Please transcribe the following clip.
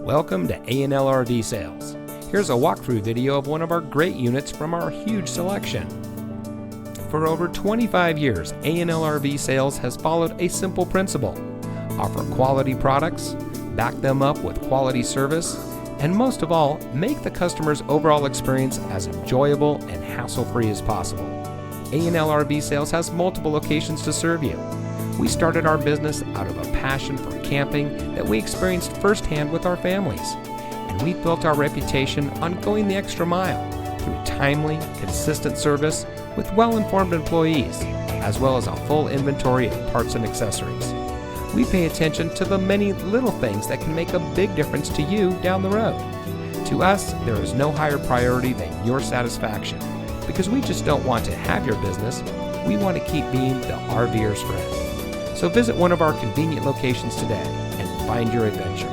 Welcome to A&L RV Sales. Here's a walkthrough video of one of our great units from our huge selection. For over 25 years, A&L RV Sales has followed a simple principle: offer quality products, back them up with quality service, and most of all, make the customer's overall experience as enjoyable and hassle-free as possible. A&L RV Sales has multiple locations to serve you. We started our business out of a passion for camping that we experienced firsthand with our families, and we built our reputation on going the extra mile through timely, consistent service with well-informed employees, as well as a full inventory of parts and accessories. We pay attention to the many little things that can make a big difference to you down the road. To us, there is no higher priority than your satisfaction, because we just don't want to have your business, we want to keep being the RVer's friend. So visit one of our convenient locations today and find your adventure.